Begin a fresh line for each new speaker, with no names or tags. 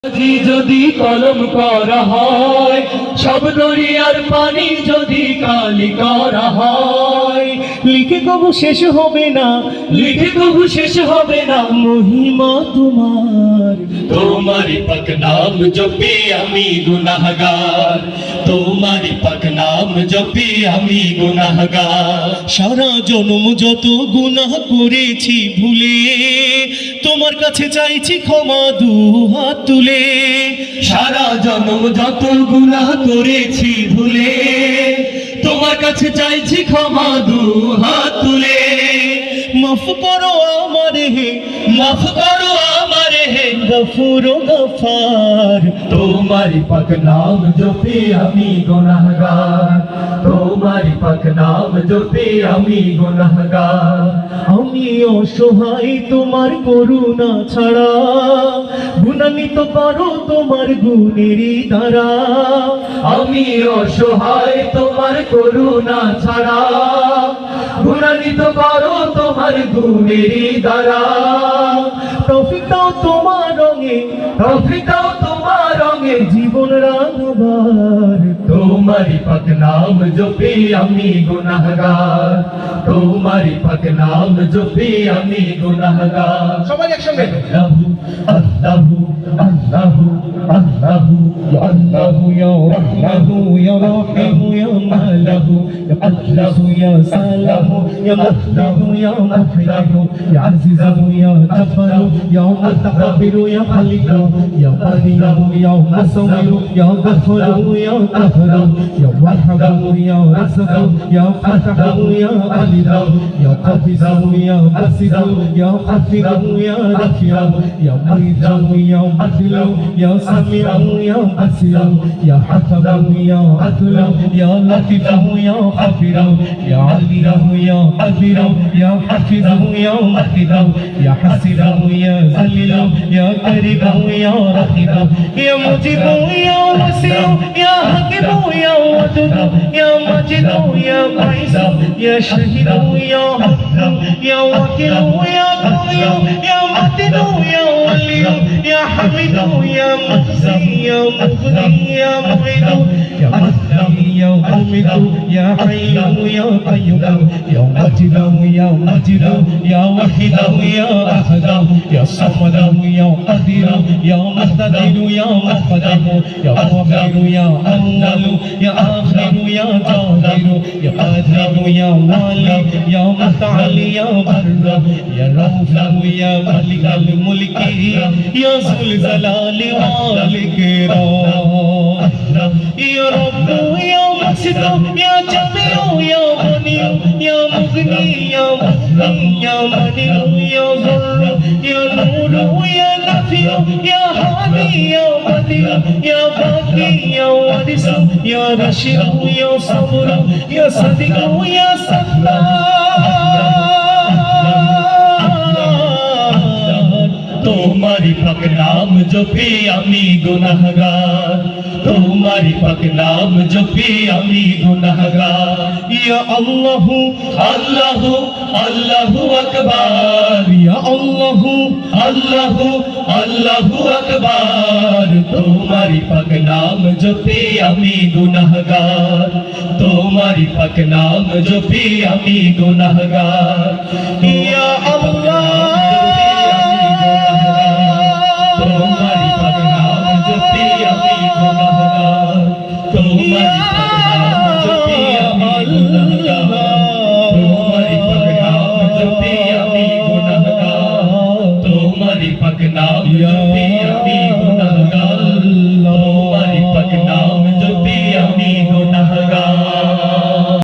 যদি কলম করা হয়, সব দরিয়ার পানি যদি কালি করা হয়, লিখে কবু শেষ হবে না, লিখে কবু শেষ হবে না মহিমা তোমার। তোমারি পাক নাম জপি আমি গুনাহগার, তোমারি পাক নাম জপি আমি গুনাহগার।
সারা জন্ম যত গুনাহ করেছি ভুলে, তোমার কাছে চাইছি ক্ষমা দু হাত তুলে।
সারা জন্ম যত গুনাহ করেছি ভুলে, তোমার কাছে চাইছি ক্ষমা দু হাত তুলে।
মাফ করো আমারে হে,
মাফ করো আমারে হে
গফুর ও গফার।
তোমারি পাক নাম জপি আমি গুনাহগার, তোমারি পাক নাম জপি আমি গুনাহগার।
আমি অসহায় তোমার করুণা ছাড়া, গুণান্বিত করো তোমার গুণেরই দ্বারা।
আমি অসহায় তোমার করুণা ছাড়া, গুণান্বিত করো তোমার গুণেরই দ্বারা।
তৌফিক দাও তোমার রঙে,
তৌফিক দাও তোমার রঙে
জীবন রাঙাবার।
তোমারি পাক নাম জপি আমি গুনাহগার, তোমারি পাক নাম জপি আমি গুনাহগার।
সবাই একসঙ্গে
আল্লাহু আল্লাহু আল্লাহু আল্লাহু
আল্লাহু ইয়া রাহমানু ইয়া রাহিমু ইয়া মালিকু ইয়া আল্লাহু ইয়া সালামু ইয়া মুহতামু ইয়া মুহতামু ইয়া আজিজু ইয়া জাফারু ইয়া মুতাকাব্বিরু ইয়া খালিকু ইয়া বাদিয়ু ইয়া মুসাওwiru ইয়া গফুরু ইয়া গফুরু ইয়া ওয়াহাবু ইয়া রাযাকু ইয়া ফাতাহু ইয়া আলিদু ইয়া কাবিযু ইয়া বাসিতু ইয়া হাফিযু ইয়া রাফিউ ইয়া মুইযু ইয়া আদলু ইয়া সামিউ ইয়া বাসিরু ইয়া হাকামু ইয়া আদলু ইয়া লাতিফু ইয়া খাবিরু ইয়া আলিমু ইয়া কবিরু ইয়া হাফিযু ইয়া মুকিদু ইয়া হাসিবু ইয়া জালিলু ইয়া কারিমু ইয়া রাকিবু ইয়া মুজিবু ইয়া ওয়াসিউ ইয়া হাকিমু ইয়া ওয়াদুদু ইয়া মাজিদু ইয়া মুইসু ইয়া শাহিদু ইয়া হাক্কু ইয়া ওয়াকিলু ইয়া কাবিয়ু ইয়া মাতিনু ইয়া ওয়ালিয়ু ইয়া হামিদু ইয়া মুহসি ইয়া মুগনি ইয়া মুঈদু ইয়া মুহ্য়ি ইয়া মুমীতু ইয়া হাইয়্যু ইয়া কাইয়্যুম ইয়া মাজিদু ইয়া মাজিদু ইয়া ওয়াহিদু ইয়া আহাদু ইয়া সামাদু ইয়া কাদিরু ইয়া মুহতাদিরু ইয়া মুহতাদিমু ইয়া মুআখিরু ইয়া আউয়ালু ইয়া আখিরু ইয়া জাহিরু ইয়া কাদিরু ইয়া ওয়ালি ইয়া মুতাআলি ইয়া বাররু ইয়া রাউফু ইয়া মালিকাল মুলকি ইয়া যুল জালালি ওয়াল ইকরাম ইয়া রাব্বু ইয়া মুসিদু ইয়া জামিউ ইয়া গনিয়ু ইয়া মুগনি ইয়া মুগনি ইয়া মানিউ ইয়া যুররু ইয়া নূরু ইয়া নাফিউ ইয়া হাদি ইয়া মাদিউ ইয়া বাকি ইয়া ওয়ারিসু ইয়া রাশিদু ইয়া সাবরু ইয়া সাদিকু ইয়া সাত্তার।
তোমারি পাক নাম জপি আমি গুনাহগার, তোমারি পাক নাম জপি আমি গুনাহগার।
ইয়া আল্লাহু
আল্লাহু আল্লাহু আকবার,
ইয়া আল্লাহু
আল্লাহু আল্লাহু আকবার। তোমারি পাক নাম জপি আমি গুনাহগার, তোমারি পাক নাম জপি আমি গুনাহগার।